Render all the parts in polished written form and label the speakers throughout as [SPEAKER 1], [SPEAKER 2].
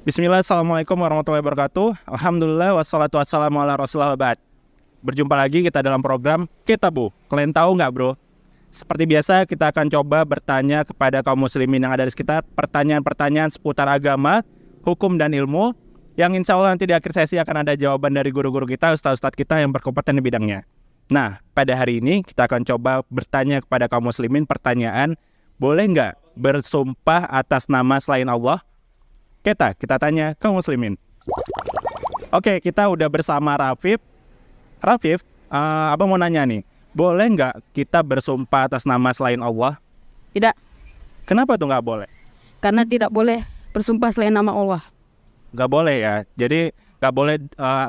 [SPEAKER 1] Bismillah, assalamualaikum warahmatullahi wabarakatuh. Alhamdulillah, wassalatu wassalamu ala rasulillah wa ba'd. Berjumpa lagi kita dalam program Kitabu. Kalian tahu nggak bro? Seperti biasa kita akan coba bertanya kepada kaum muslimin yang ada di sekitar, pertanyaan-pertanyaan seputar agama, hukum dan ilmu, yang insya Allah nanti di akhir sesi akan ada jawaban dari guru-guru kita, ustaz-ustaz kita yang berkompeten di bidangnya. Nah, pada hari ini kita akan coba bertanya kepada kaum muslimin pertanyaan, boleh nggak bersumpah atas nama selain Allah? Kita tanya kaum muslimin. Oke, kita udah bersama Rafif. Rafif, abang mau nanya nih, boleh nggak kita bersumpah atas nama selain Allah?
[SPEAKER 2] Tidak,
[SPEAKER 1] Kenapa tuh nggak boleh?
[SPEAKER 2] karena tidak boleh bersumpah selain nama Allah.
[SPEAKER 1] Nggak boleh ya. Jadi nggak boleh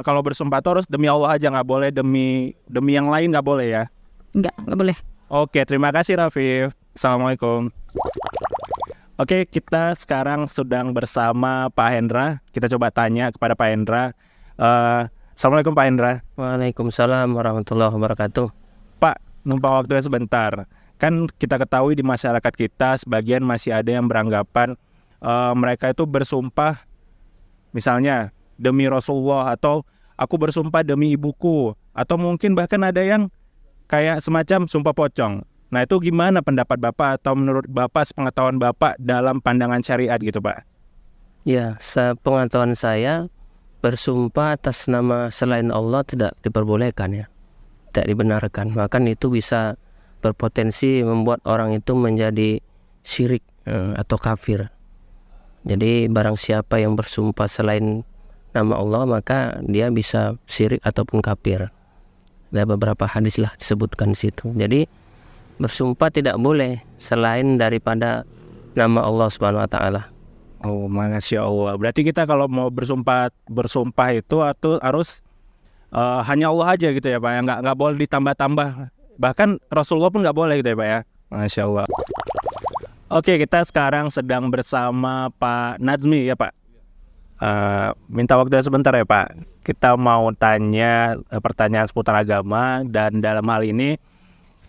[SPEAKER 1] kalau bersumpah terus demi Allah aja, nggak boleh demi yang lain, nggak boleh ya.
[SPEAKER 2] Enggak boleh.
[SPEAKER 1] Oke, terima kasih Rafif. Assalamualaikum. Oke, kita sekarang sedang bersama Pak Hendra. Kita coba tanya kepada Pak Hendra. Assalamualaikum Pak Hendra.
[SPEAKER 3] Waalaikumsalam warahmatullahi wabarakatuh.
[SPEAKER 1] Pak, numpang waktunya sebentar. Kan kita ketahui di masyarakat kita sebagian masih ada yang beranggapan mereka itu bersumpah misalnya demi Rasulullah, atau aku bersumpah demi ibuku, atau mungkin bahkan ada yang kayak semacam sumpah pocong. Nah itu gimana pendapat Bapak atau menurut Bapak, sepengetahuan Bapak dalam pandangan syariat gitu Pak?
[SPEAKER 3] Ya, sepengetahuan saya bersumpah atas nama selain Allah tidak diperbolehkan ya. Tidak dibenarkan. Bahkan itu bisa berpotensi membuat orang itu menjadi syirik atau kafir. Jadi barang siapa yang bersumpah selain nama Allah maka dia bisa syirik ataupun kafir. Ada beberapa hadis lah disebutkan di situ. Jadi bersumpah tidak boleh selain daripada nama Allah Subhanahu wa taala.
[SPEAKER 1] Oh, Masya Allah. Berarti kita kalau mau bersumpah itu atau harus hanya Allah aja gitu ya Pak, ya? Nggak boleh ditambah-tambah. Bahkan Rasulullah pun nggak boleh gitu ya Pak ya. Masya Allah. Oke, kita sekarang sedang bersama Pak Nazmi ya Pak. Minta waktu sebentar ya Pak. Kita mau tanya pertanyaan seputar agama, dan dalam hal ini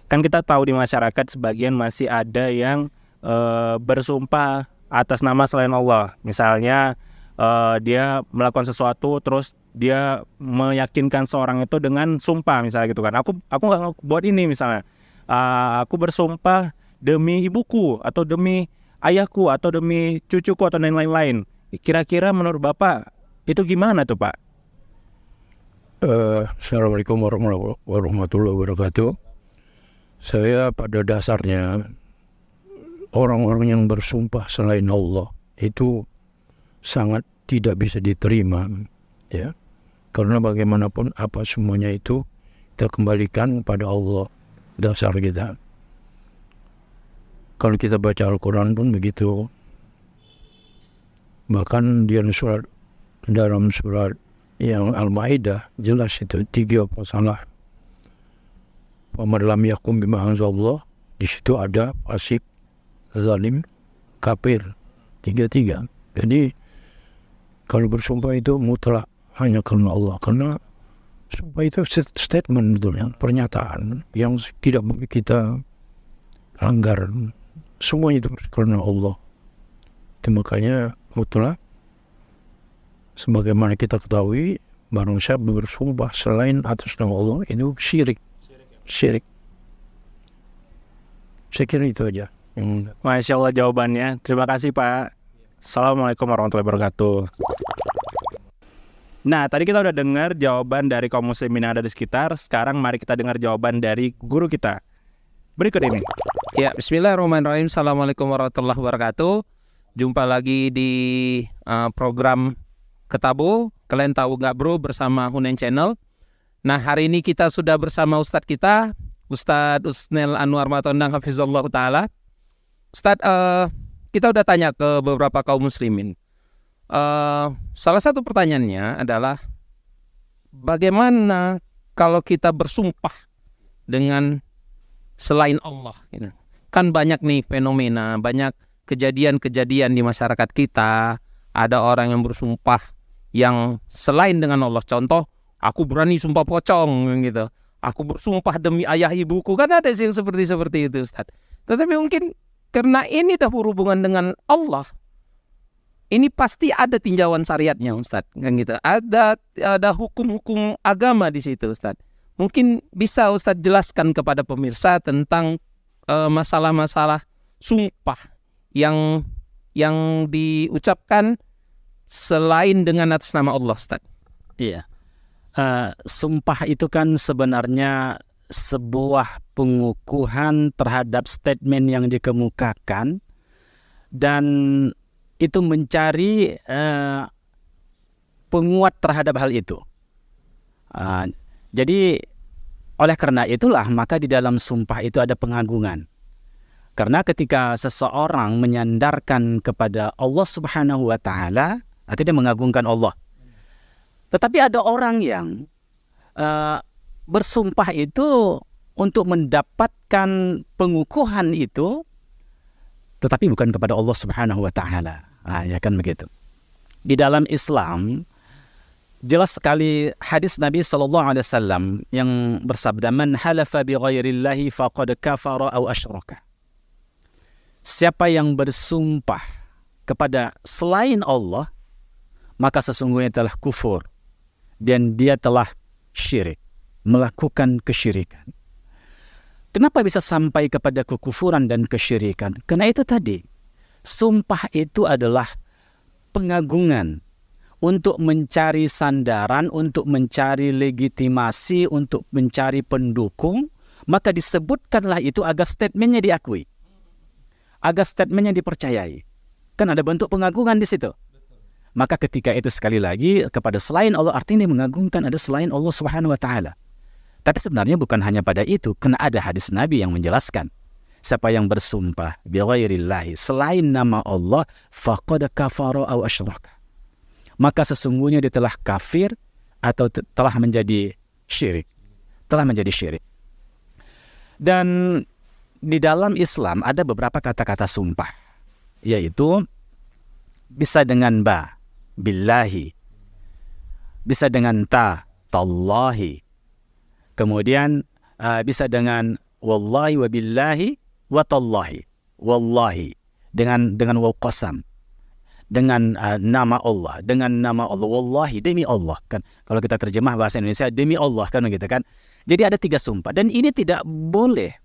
[SPEAKER 1] kan kita tahu di masyarakat sebagian masih ada yang bersumpah atas nama selain Allah. Misalnya dia melakukan sesuatu terus dia meyakinkan seorang itu dengan sumpah misalnya gitu kan. Aku nggak buat ini misalnya. Aku bersumpah demi ibuku atau demi ayahku atau demi cucuku atau lain-lain. Kira-kira menurut Bapak itu gimana tuh Pak?
[SPEAKER 4] Assalamualaikum warahmatullahi wabarakatuh. Saya pada dasarnya orang-orang yang bersumpah selain Allah itu sangat tidak bisa diterima ya. Karena bagaimanapun apa semuanya itu kita kembalikan pada Allah, dasar kita. Kalau kita baca Al-Quran pun begitu. Bahkan dalam surat yang Al-Maidah jelas itu 3 pasalah. Paman lam yakum bima anzalallah, di situ ada fasik, zalim, kafir, 3. Jadi kalau bersumpah itu mutlak hanya karena Allah, karena sumpah itu statement betulnya, pernyataan yang tidak boleh kita langgar. Semua itu karena Allah. Itu makanya mutlak. Sebagaimana kita ketahui, barang siapa bersumpah selain atas nama Allah itu syirik. Saya kira itu aja.
[SPEAKER 1] Masya Allah jawabannya. Terima kasih Pak. Assalamualaikum warahmatullahi wabarakatuh. Nah, tadi kita udah dengar jawaban dari kaum muslimin yang ada di sekitar. Sekarang mari kita dengar jawaban dari guru kita. Berikut ini.
[SPEAKER 5] Ya, bismillahirrahmanirrahim. Assalamualaikum warahmatullahi wabarakatuh. Jumpa lagi di program Ketabu. Kalian tahu nggak bro, bersama Hunain Channel. Nah, hari ini kita sudah bersama Ustadz kita, Ustadz Usnel Anwar Matondang Hafizullah Ta'ala. Ustadz, kita udah tanya ke beberapa kaum muslimin. Salah satu pertanyaannya adalah, bagaimana kalau kita bersumpah dengan selain Allah? Kan banyak nih fenomena, banyak kejadian-kejadian di masyarakat kita. Ada orang yang bersumpah yang selain dengan Allah. Contoh, aku berani sumpah pocong gitu. Aku bersumpah demi ayah ibuku. Kan ada sih yang seperti itu Ustaz. Tetapi mungkin karena ini dah berhubungan dengan Allah, ini pasti ada tinjauan syariatnya Ustaz, kan gitu. Ada hukum-hukum agama di situ Ustaz. Mungkin bisa Ustaz jelaskan kepada pemirsa tentang masalah-masalah sumpah yang diucapkan selain dengan atas nama Allah Ustaz.
[SPEAKER 6] Iya. Sumpah itu kan sebenarnya sebuah pengukuhan terhadap statement yang dikemukakan, dan itu mencari penguat terhadap hal itu. Jadi oleh karena itulah maka di dalam sumpah itu ada pengagungan. Karena ketika seseorang menyandarkan kepada Allah Subhanahu wa taala, artinya mengagungkan Allah. Tetapi ada orang yang bersumpah itu untuk mendapatkan pengukuhan itu, tetapi bukan kepada Allah Subhanahu wa taala. Ya kan begitu. Di dalam Islam jelas sekali hadis Nabi sallallahu alaihi wasallam yang bersabda, "Man halafa bi ghairillahi faqad kafara aw asyraka." Siapa yang bersumpah kepada selain Allah, maka sesungguhnya telah kufur dan dia telah syirik, melakukan kesyirikan. Kenapa bisa sampai kepada kekufuran dan kesyirikan? Karena itu tadi, sumpah itu adalah pengagungan untuk mencari sandaran, untuk mencari legitimasi, untuk mencari pendukung, maka disebutkanlah itu agar statementnya diakui, agar statementnya dipercayai. Kan ada bentuk pengagungan di situ. Maka ketika itu sekali lagi kepada selain Allah, artinya mengagungkan ada selain Allah Subhanahu wa taala. Tapi sebenarnya bukan hanya pada itu, karena ada hadis Nabi yang menjelaskan, siapa yang bersumpah bi ghairillahi, selain nama Allah, faqad kafara aw asyraka, maka sesungguhnya dia telah kafir atau telah menjadi syirik. Telah menjadi syirik. Dan di dalam Islam ada beberapa kata-kata sumpah, yaitu bisa dengan ba, billahi, bisa dengan ta, tallahi, kemudian bisa dengan wallahi wa billahi wa tallahi, wallahi dengan waw qasam, dengan nama Allah, wallahi, demi Allah, kan kalau kita terjemah bahasa Indonesia demi Allah, kan begitu kan. Jadi ada 3 sumpah, dan ini tidak boleh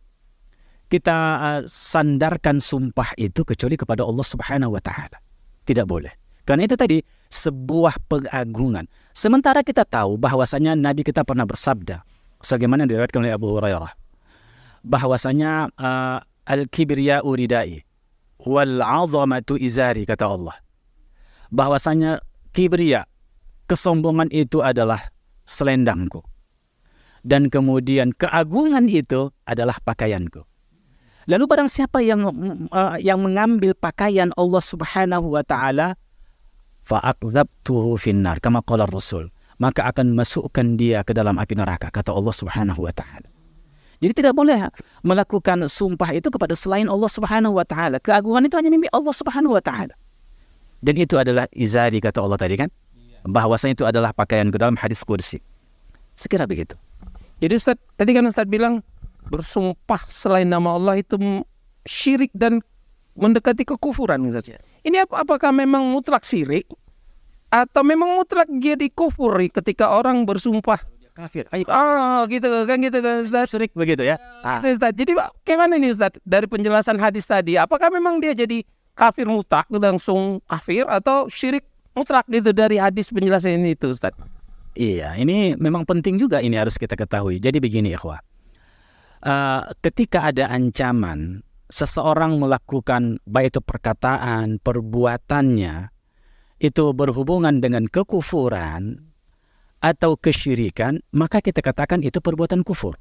[SPEAKER 6] kita sandarkan sumpah itu kecuali kepada Allah Subhanahu wa taala. Tidak boleh. Karena itu tadi sebuah pengagungan. Sementara kita tahu bahwasanya Nabi kita pernah bersabda, sebagaimana diriwayatkan oleh Abu Hurairah, bahwasanya al-kibriya'u ridai wal 'azamatu izari, kata Allah. Bahwasanya kibriya, kesombongan itu adalah selendangku, dan kemudian keagungan itu adalah pakaianku. Lalu barang siapa yang mengambil pakaian Allah Subhanahu wa taala, fa'aqdzabtuhu finnar kama qala Rasul, maka akan masukkan dia ke dalam api neraka, kata Allah Subhanahu wa taala. Jadi tidak boleh melakukan sumpah itu kepada selain Allah Subhanahu wa taala. Keagungan itu hanya milik Allah Subhanahu wa taala. Dan itu adalah izari, kata Allah tadi kan, bahwasanya itu adalah pakaian ke dalam hadis qudsi. Sekira begitu.
[SPEAKER 5] Jadi Ustaz, tadi kan Ustaz bilang bersumpah selain nama Allah itu syirik dan mendekati kekufuran Ustaz. Ini apakah memang mutlak syirik atau memang mutlak jadi kufur ketika orang bersumpah
[SPEAKER 1] Kafir.
[SPEAKER 5] gitu kan Ustaz?
[SPEAKER 1] Syirik begitu ya.
[SPEAKER 5] Gitu, Ustaz. Jadi bagaimana ini Ustaz dari penjelasan hadis tadi? Apakah memang dia jadi kafir mutlak, langsung kafir, atau syirik mutlak gitu dari hadis penjelasan ini itu Ustaz?
[SPEAKER 1] Iya, ini memang penting juga, ini harus kita ketahui. Jadi begini ikhwah. Ketika ada ancaman seseorang melakukan baik itu perkataan, perbuatannya itu berhubungan dengan kekufuran atau kesyirikan, maka kita katakan itu perbuatan kufur,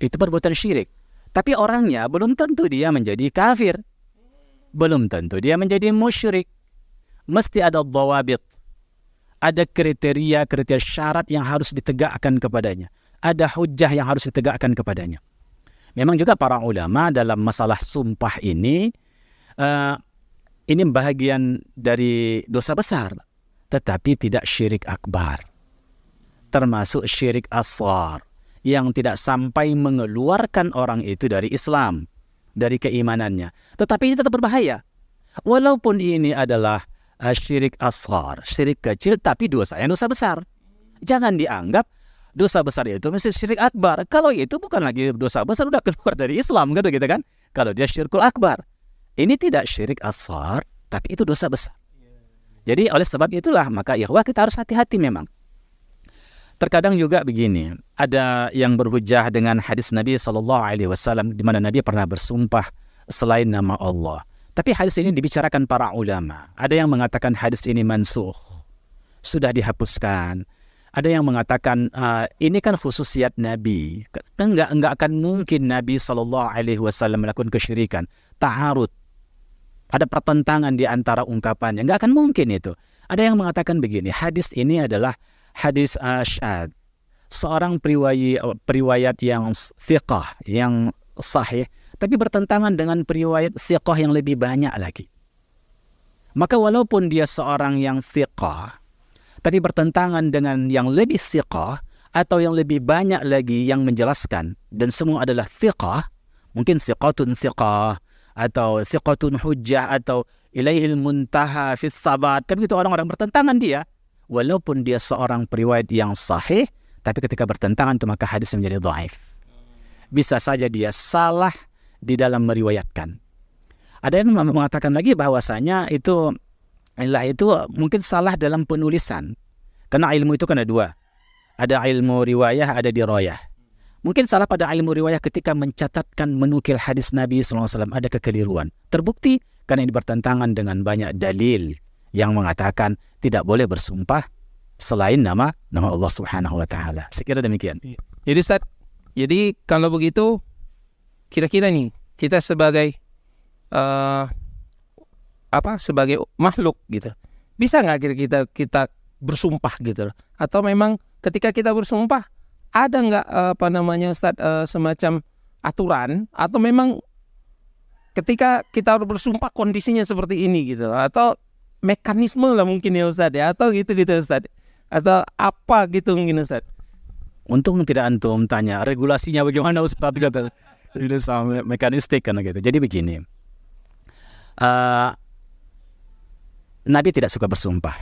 [SPEAKER 1] itu perbuatan syirik. Tapi orangnya belum tentu dia menjadi kafir, belum tentu dia menjadi musyrik. Mesti ada dhawabit, ada kriteria syarat yang harus ditegakkan kepadanya, ada hujjah yang harus ditegakkan kepadanya. Memang juga para ulama dalam masalah sumpah ini bahagian dari dosa besar, tetapi tidak syirik akbar, termasuk syirik asghar yang tidak sampai mengeluarkan orang itu dari Islam, dari keimanannya. Tetapi ini tetap berbahaya. Walaupun ini adalah
[SPEAKER 6] syirik asghar, syirik kecil tapi dosanya dosa besar. Jangan dianggap dosa besar itu mesti syirik akbar. Kalau itu bukan lagi dosa besar, udah keluar dari Islam kan gitu kan. Kalau dia syirkul akbar. Ini tidak syirik asghar, tapi itu dosa besar. Jadi oleh sebab itulah maka ikhwah kita harus hati-hati memang. Terkadang juga begini, ada yang berhujah dengan hadis Nabi SAW di mana Nabi pernah bersumpah selain nama Allah. Tapi hadis ini dibicarakan para ulama. Ada yang mengatakan hadis ini mansukh, sudah dihapuskan. Ada yang mengatakan ini kan khususiat Nabi. Enggak akan mungkin Nabi SAW melakukan kesyirikan. Ta'arud. Ada pertentangan di antara ungkapannya. Enggak akan mungkin itu. Ada yang mengatakan begini, hadis ini adalah hadis syad. Seorang periwayat yang thiqah, yang sahih, tapi bertentangan dengan periwayat thiqah yang lebih banyak lagi. Maka walaupun dia seorang yang thiqah, tapi bertentangan dengan yang lebih thiqah atau yang lebih banyak lagi yang menjelaskan, dan semua adalah thiqah, mungkin thiqatun thiqah, atau thiqatun hujjah, atau ilaihil muntaha fis sabat, kan begitu orang-orang bertentangan dia. Walaupun dia seorang periwayat yang sahih, tapi ketika bertentangan itu maka hadis menjadi dhaif. Bisa saja dia salah di dalam meriwayatkan. Ada yang mengatakan lagi bahwasanya itu mungkin salah dalam penulisan. Karena ilmu itu kan ada dua. Ada ilmu riwayah, ada dirayah. Mungkin salah pada ilmu riwayah ketika mencatatkan menukil hadis Nabi SAW, ada kekeliruan. Terbukti karena ini bertentangan dengan banyak dalil yang mengatakan tidak boleh bersumpah selain nama Allah Subhanahu wa taala. Sekira demikian.
[SPEAKER 5] Jadi Ustaz, jadi kalau begitu kira-kira nih kita sebagai sebagai makhluk gitu, bisa nggak kita bersumpah gitu? Atau memang ketika kita bersumpah ada nggak Ustaz, semacam aturan, atau memang ketika kita bersumpah kondisinya seperti ini gitu, atau mekanisme lah mungkin ya Ustaz ya, atau gitu Ustaz, atau apa gitu mungkin Ustaz?
[SPEAKER 6] Untung tidak antum tanya regulasinya bagaimana Ustaz, kata mekanistik kan gitu. Jadi begini, Nabi tidak suka bersumpah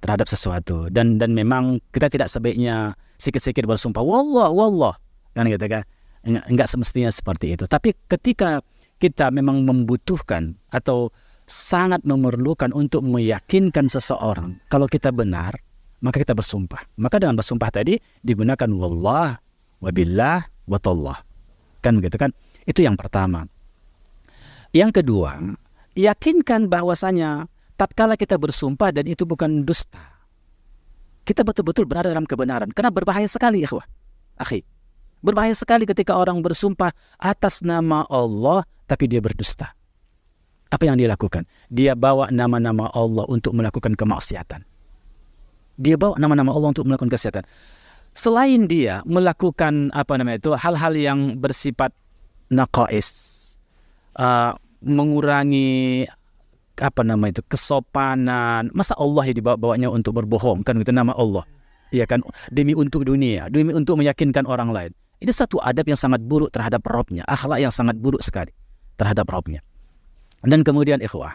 [SPEAKER 6] terhadap sesuatu, dan memang kita tidak sebaiknya sikit-sikit bersumpah wallah kan gitu kan. Enggak semestinya seperti itu. Tapi ketika kita memang membutuhkan atau sangat memerlukan untuk meyakinkan seseorang kalau kita benar, maka kita bersumpah. Maka dengan bersumpah tadi digunakan wallah, wabillah, watallah. Kan begitu kan? Itu yang pertama. Yang kedua, yakinkan bahwasanya tatkala kita bersumpah dan itu bukan dusta, kita betul-betul berada dalam kebenaran. Karena berbahaya sekali ikhwah, akhi. Berbahaya sekali ketika orang bersumpah atas nama Allah tapi dia berdusta. Apa yang dia lakukan? Dia bawa nama-nama Allah untuk melakukan kemaksiatan. Dia bawa nama-nama Allah untuk melakukan kemaksiatan. Selain dia melakukan hal-hal yang bersifat naqais, mengurangi kesopanan. Masa Allah yang dibawa-bawanya untuk berbohong, kan itu nama Allah. Iya kan, demi untuk dunia, demi untuk meyakinkan orang lain. Ini satu adab yang sangat buruk terhadap Rabbnya, akhlak yang sangat buruk sekali terhadap Rabbnya. Dan kemudian ikhwah,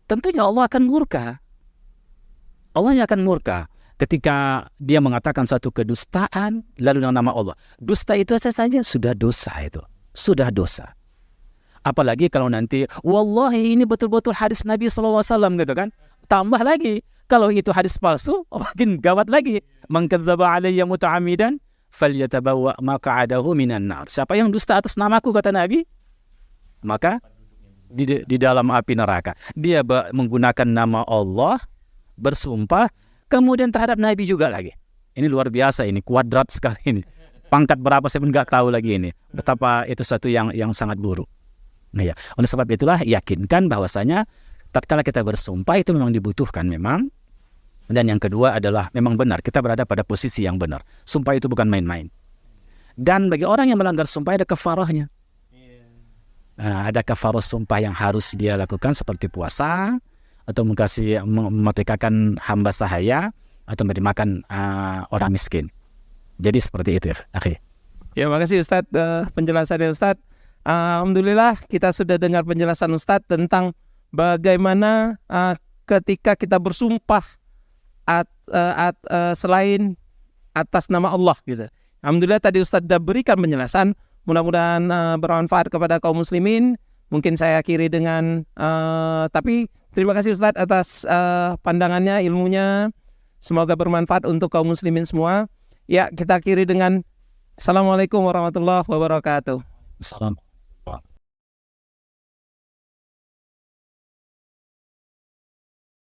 [SPEAKER 6] tentunya Allah akan murka. Allah akan murka ketika dia mengatakan suatu kedustaan lalu dengan nama Allah. Dusta itu saja sudah dosa itu. Sudah dosa. Apalagi kalau nanti wallahi ini betul-betul hadis Nabi SAW gitu kan. Tambah lagi, kalau itu hadis palsu, makin gawat lagi. Man kadzdzaba alayya muta'ammidan falyatabawwa maq'adahu minan nar. Siapa yang dusta atas namaku, kata Nabi, maka di dalam api neraka. Dia menggunakan nama Allah, bersumpah, kemudian terhadap Nabi juga lagi. Ini luar biasa, ini kuadrat sekali ini. Pangkat berapa saya pun nggak tahu lagi ini. Betapa itu satu yang sangat buruk. Nah ya, oleh sebab itulah yakinkan bahwasanya tatkala kita bersumpah itu memang dibutuhkan memang. Dan yang kedua adalah memang benar, kita berada pada posisi yang benar. Sumpah itu bukan main-main. Dan bagi orang yang melanggar sumpah ada kafarahnya. Ada kafarah sumpah yang harus dia lakukan seperti puasa, atau memerdekakan hamba sahaya, atau memberi makan orang miskin. Jadi seperti itu, akhi.
[SPEAKER 5] Ya, makasih Ustadz penjelasannya Ustadz. Alhamdulillah kita sudah dengar penjelasan Ustadz tentang bagaimana ketika kita bersumpah selain atas nama Allah gitu. Alhamdulillah tadi Ustadz sudah berikan penjelasan, mudah-mudahan bermanfaat kepada kaum muslimin. Mungkin saya akhiri dengan tapi terima kasih Ustadz atas pandangannya, ilmunya. Semoga bermanfaat untuk kaum muslimin semua. Ya, kita akhiri dengan Assalamualaikum warahmatullahi wabarakatuh.
[SPEAKER 6] Salam.